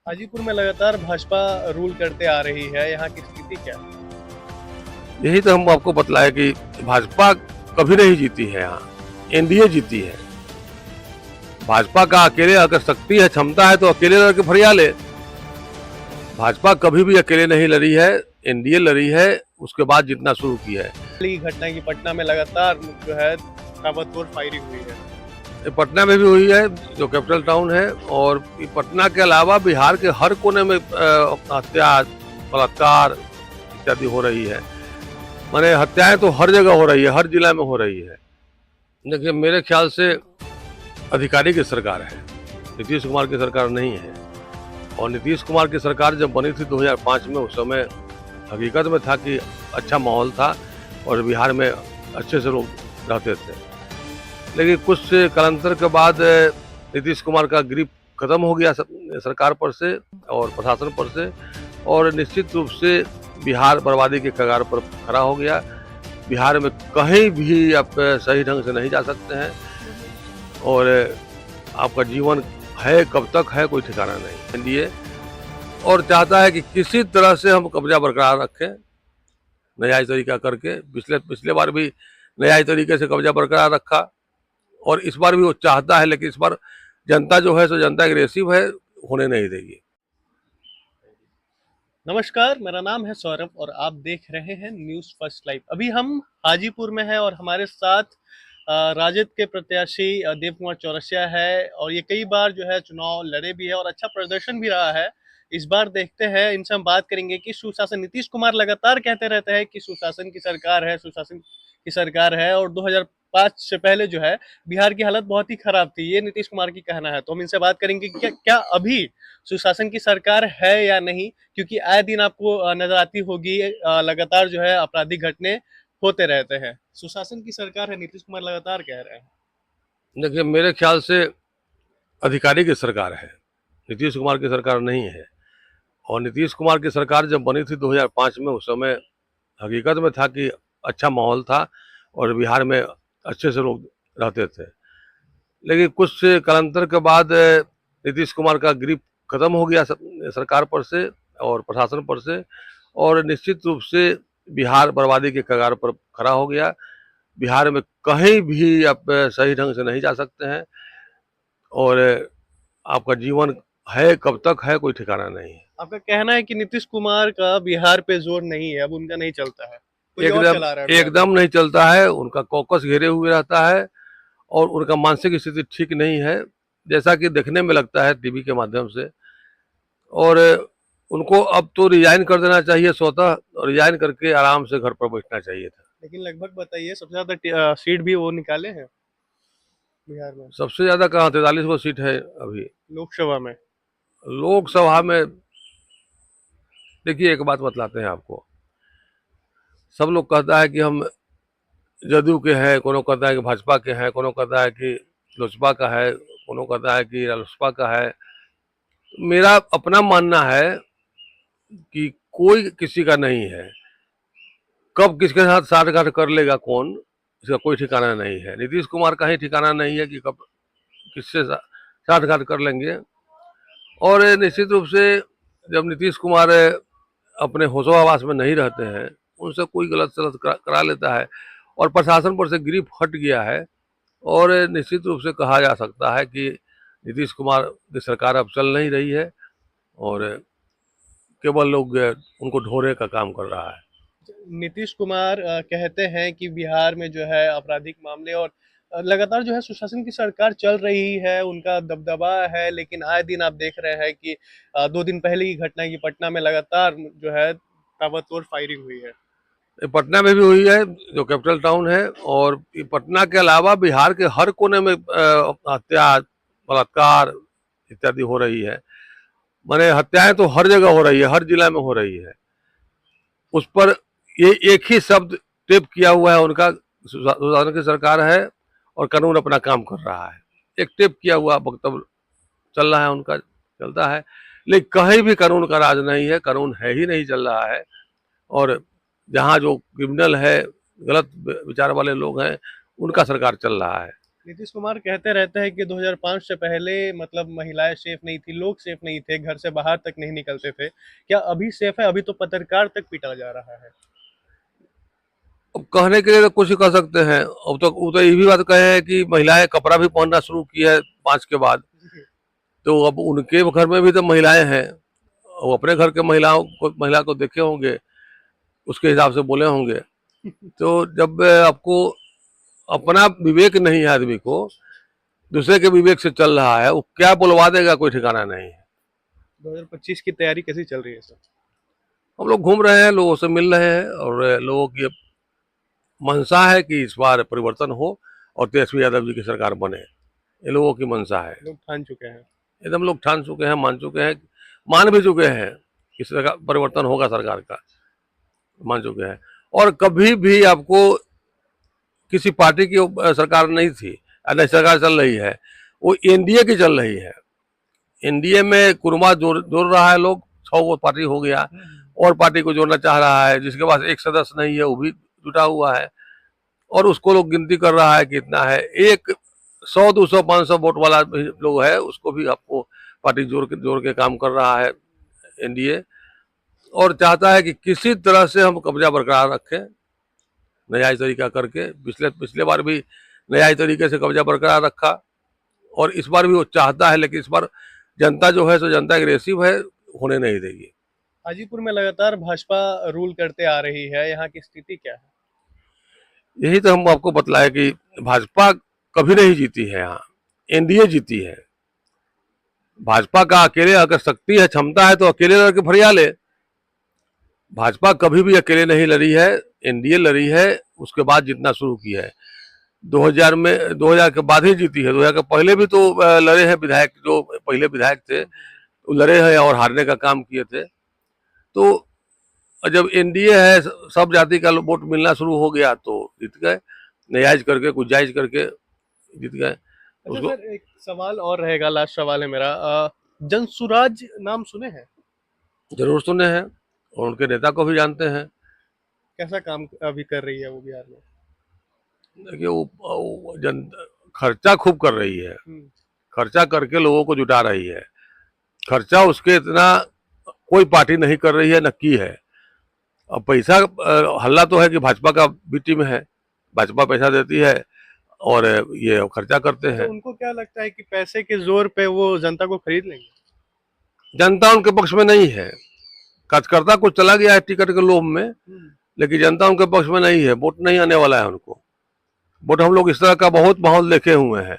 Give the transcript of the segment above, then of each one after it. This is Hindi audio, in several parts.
हाजीपुर में लगातार भाजपा रूल करते आ रही है, यहाँ की स्थिति क्या है? यही तो हम आपको बतलाए कि भाजपा कभी नहीं जीती है यहाँ, एनडीए जीती है। भाजपा का अकेले अगर शक्ति है, क्षमता है तो अकेले लड़के फरिया ले। भाजपा कभी भी अकेले नहीं लड़ी है, एनडीए लड़ी है, उसके बाद जीतना शुरू की है। हाल घटना की पटना में लगातार जो है ताबड़तोड़ फायरिंग हुई है। ये पटना में भी हुई है, जो कैपिटल टाउन है, और पटना के अलावा बिहार के हर कोने में हत्या, बलात्कार इत्यादि हो रही है। माने हत्याएं तो हर जगह हो रही है, हर जिला में हो रही है। देखिए, मेरे ख्याल से अधिकारी की सरकार है, नीतीश कुमार की सरकार नहीं है। और नीतीश कुमार की सरकार जब बनी थी 2005 में, उस समय हकीकत में था कि अच्छा माहौल था और बिहार में अच्छे से लोग रहते थे। लेकिन कुछ कालांतर के बाद नीतीश कुमार का ग्रिप खत्म हो गया सरकार पर से और प्रशासन पर से, और निश्चित रूप से बिहार बर्बादी के कगार पर खड़ा हो गया। बिहार में कहीं भी आप सही ढंग से नहीं जा सकते हैं, और आपका जीवन है कब तक है कोई ठिकाना नहीं। एनडीए और चाहता है कि किसी तरह से हम कब्जा बरकरार रखें, नजायज तरीका करके। पिछले बार भी नजायज तरीके से कब्जा बरकरार रखा, और इस बार भी वो चाहता है, लेकिन इस बार जनता जो है सो जनता एग्रेसिव है, होने नहीं देगी। नमस्कार, मेरा नाम है सौरभ और आप देख रहे हैं न्यूज़ फर्स्ट लाइव। अभी हम हाजीपुर में हैं और हमारे साथ राजद के प्रत्याशी देव कुमार चौरसिया है, और ये कई बार जो है चुनाव लड़े भी है और अच्छा प्रदर्शन भी रहा है। इस बार देखते हैं, इनसे हम बात करेंगे कि सुशासन, नीतीश कुमार लगातार कहते रहते हैं कि सुशासन की सरकार है, सुशासन की सरकार है, और 2005 से पहले जो है बिहार की हालत बहुत ही खराब थी, ये नीतीश कुमार की कहना है। तो हम इनसे बात करेंगे कि क्या अभी सुशासन की सरकार है या नहीं, क्योंकि आए दिन आपको नजर आती होगी लगातार जो है आपराधिक घटने होते रहते हैं। सुशासन की सरकार है, नीतीश कुमार लगातार कह रहे हैं। देखिए, मेरे ख्याल से अधिकारी की सरकार है, नीतीश कुमार की सरकार नहीं है। और नीतीश कुमार की सरकार जब बनी थी 2005 में, उस समय हकीकत में था कि अच्छा माहौल था और बिहार में अच्छे से लोग रहते थे। लेकिन कुछ कालांतर के बाद नीतीश कुमार का ग्रिप खत्म हो गया सरकार पर से और प्रशासन पर से, और निश्चित रूप से बिहार बर्बादी के कगार पर खड़ा हो गया। बिहार में कहीं भी आप सही ढंग से नहीं जा सकते हैं, और आपका जीवन है कब तक है कोई ठिकाना नहीं है। आपका कहना है कि नीतीश कुमार का बिहार पे जोर नहीं है, अब उनका नहीं चलता है, कोई और एकदम चला रहा है बिहार एकदम नहीं चलता है। उनका कॉकस घेरे हुए रहता है, और उनका मानसिक स्थिति ठीक नहीं है, जैसा कि देखने में लगता है टीवी के माध्यम से। और उनको अब तो रिजाइन कर देना चाहिए स्वतः, और रिजाइन करके आराम से घर पर बैठना चाहिए था। लेकिन लगभग बताइए, सबसे ज्यादा सीट भी वो निकाले हैं बिहार में, सबसे ज्यादा कहाँ, 43 गो सीट है अभी लोकसभा में। लोकसभा में। देखिए, एक बात बतलाते हैं आपको। सब लोग कहता है कि हम जदयू के हैं, कोनो कहता है कि भाजपा के हैं, कोनो कहता है कि लोजपा का है, कोनो कहता है कि रालोसपा का है। मेरा अपना मानना है कि कोई किसी का नहीं है। कब किसके साथ साठगांठ कर लेगा कौन, इसका कोई ठिकाना नहीं है। नीतीश कुमार का ही ठिकाना नहीं है कि कब किससे साठगांठ कर लेंगे। और निश्चित रूप से जब नीतीश कुमार अपने होशो आवास में नहीं रहते हैं, उनसे कोई गलत सलत करा लेता है, और प्रशासन पर से ग्रिप हट गया है। और निश्चित रूप से कहा जा सकता है कि नीतीश कुमार की सरकार अब चल नहीं रही है, और केवल लोग उनको ढोने का काम कर रहा है। नीतीश कुमार कहते हैं कि बिहार में जो है आपराधिक मामले और लगातार जो है सुशासन की सरकार चल रही है, उनका दबदबा है, लेकिन आए दिन आप देख रहे हैं कि 2 दिन पहले की घटना की पटना में लगातार जो है ताबड़तोड़ फायरिंग हुई है। पटना में भी हुई है, जो कैपिटल टाउन है, और पटना के अलावा बिहार के हर कोने में हत्या, बलात्कार इत्यादि हो रही है। माने हत्याएं तो हर जगह हो रही है, हर जिला में हो रही है। उस पर ये एक ही शब्द टेप किया हुआ है उनका, सुशासन की सरकार है और कानून अपना काम कर रहा है। एक टेप किया हुआ वक्तव्य चल रहा है उनका, चलता है। लेकिन कहीं भी कानून का राज नहीं है, कानून है ही नहीं, चल रहा है। और जहाँ जो क्रिमिनल है, गलत विचार वाले लोग हैं, उनका सरकार चल रहा है। नीतीश कुमार कहते रहते हैं कि 2005 से पहले मतलब महिलाएं सेफ नहीं थी, लोग सेफ नहीं थे, घर से बाहर तक नहीं निकलते थे। क्या अभी सेफ है? अभी तो पत्रकार तक पीटा जा रहा है। अब कहने के लिए तो कुछ ही कर सकते हैं। अब तो वो तो ये भी बात कहे हैं कि महिलाएं कपड़ा भी पहनना शुरू की है 5 के बाद। तो अब उनके घर में भी तो महिलाएं हैं, वो अपने घर के महिला को देखे होंगे, उसके हिसाब से बोले होंगे। तो जब आपको अपना विवेक नहीं है आदमी को, दूसरे के विवेक से चल रहा है, वो क्या बुलवा देगा कोई ठिकाना नहीं है। 2025 की तैयारी कैसी चल रही है सर? हम लोग घूम रहे हैं, लोगों से मिल रहे हैं, और लोगों की मंशा है कि इस बार परिवर्तन हो और तेजस्वी यादव जी की सरकार बने। ये लोगों की मंशा है। लोग ठान चुके हैं। एकदम लोग ठान चुके हैं, मान चुके हैं, मान भी चुके हैं कि सरकार परिवर्तन होगा, सरकार का मान चुके हैं। और कभी भी आपको किसी पार्टी की सरकार नहीं थी, नहीं सरकार चल रही है, वो एनडीए की चल रही है। एनडीए में कुरमा जोड़ रहा है लोग, 6 पार्टी हो गया, और पार्टी को जोड़ना चाह रहा है, जिसके पास एक सदस्य नहीं है वो भी जुटा हुआ है, और उसको लोग गिनती कर रहा है कि इतना है। एक 100, 200, 500 वोट वाला लोग है, उसको भी आपको पार्टी जोड़ के काम कर रहा है एनडीए, और चाहता है कि किसी तरह से हम कब्जा बरकरार रखें, न्यायी तरीका करके। पिछले पिछले बार भी न्यायी तरीके से कब्जा बरकरार रखा, और इस बार भी वो चाहता है, लेकिन इस बार जनता जो है सो जनता एग्रेसिव है, होने नहीं देगी। हाजीपुर में लगातार भाजपा रूल करते आ रही है, यहाँ की स्थिति क्या है? यही तो हम आपको बतलाए कि भाजपा कभी नहीं जीती है, यहाँ एनडीए जीती है। भाजपा का अकेले अगर शक्ति है, क्षमता है, तो अकेले लड़के फरिया ले। भाजपा कभी भी अकेले नहीं लड़ी है, एनडीए लड़ी है, उसके बाद जीतना शुरू की है। 2000 के बाद ही जीती है। 2000 के पहले भी तो लड़े हैं विधायक, जो पहले विधायक थे वो लड़े हैं और हारने का काम किए थे। तो जब एनडीए है, सब जाति का वोट मिलना शुरू हो गया तो जीत गए, नजायज करके, कुछ जायज करके जीत गए अच्छा उसको। सर, एक सवाल और रहेगा, लास्ट सवाल है मेरा। जनसुराज नाम सुने हैं? जरूर सुने हैं, और उनके नेता को भी जानते हैं। कैसा काम अभी कर रही है वो बिहार में? देखिए खर्चा खूब कर रही है, खर्चा करके लोगों को जुटा रही है। खर्चा उसके इतना कोई पार्टी नहीं कर रही है, न की है। अब पैसा हल्ला तो है कि भाजपा का भी टीम है, भाजपा पैसा देती है और ये खर्चा करते तो हैं। उनको क्या लगता है कि पैसे के जोर पे वो जनता को खरीद लेंगे? जनता उनके पक्ष में नहीं है, कार्यकर्ता कुछ चला गया है टिकट के लोभ में, लेकिन जनता उनके पक्ष में नहीं है। वोट नहीं आने वाला है उनको। वोट हम लोग इस तरह का बहुत माहौल देखे हुए हैं।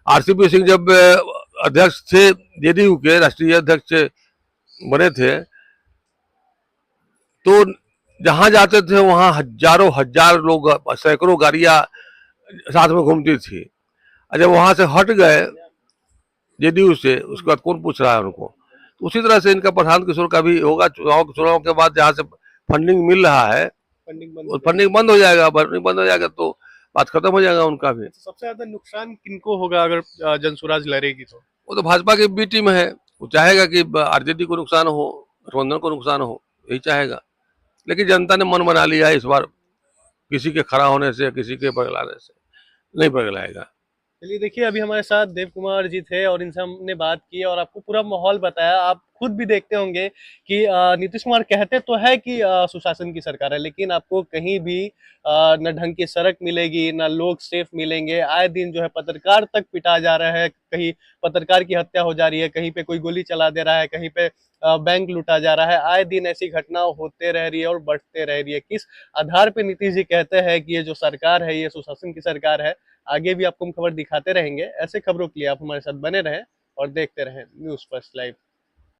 आरसीपी सिंह जब अध्यक्ष थे, जेडीयू के राष्ट्रीय अध्यक्ष बने थे, तो जहां जाते थे वहां हजारों हजार लोग, सैकड़ों गाड़ियां साथ में घूमती थी। जब वहां से हट गए जेडीयू से, उसके बाद कौन पूछ रहा है उनको? तो उसी तरह से इनका प्रशांत किशोर का भी होगा। चुनाव के बाद जहां से फंडिंग मिल रहा है, फंडिंग बंद हो जाएगा। फंडिंग बंद हो जाएगा तो बात खत्म हो जाएगा उनका भी। सबसे ज्यादा नुकसान किनको होगा अगर जनसुराज लड़ेगी तो? वो तो भाजपा की बी टीम है, वो चाहेगा कि आरजेडी को नुकसान हो, गठबंधन को नुकसान हो, यही चाहेगा। लेकिन जनता ने मन बना लिया है, इस बार किसी के खड़ा होने से, किसी के पगलाने से नहीं पगलाएगा। चलिए, देखिए अभी हमारे साथ देव कुमार जी थे और इनसे हमने बात की और आपको पूरा माहौल बताया। आप खुद भी देखते होंगे कि नीतीश कुमार कहते तो है कि सुशासन की सरकार है, लेकिन आपको कहीं भी न ढंग की सड़क मिलेगी, न लोग सेफ मिलेंगे। आए दिन जो है पत्रकार तक पिटा जा रहा है, कहीं पत्रकार की हत्या हो जा रही है, कहीं पे कोई गोली चला दे रहा है, कहीं पे बैंक लूटा जा रहा है। आए दिन ऐसी घटना होते रह रही है और बढ़ते रह रही है। किस आधार पे नीतीश जी कहते हैं कि ये जो सरकार है ये सुशासन की सरकार है? आगे भी आपको हम खबर दिखाते रहेंगे। ऐसे खबरों के लिए आप हमारे साथ बने रहें और देखते रहें न्यूज़ फर्स्ट लाइव।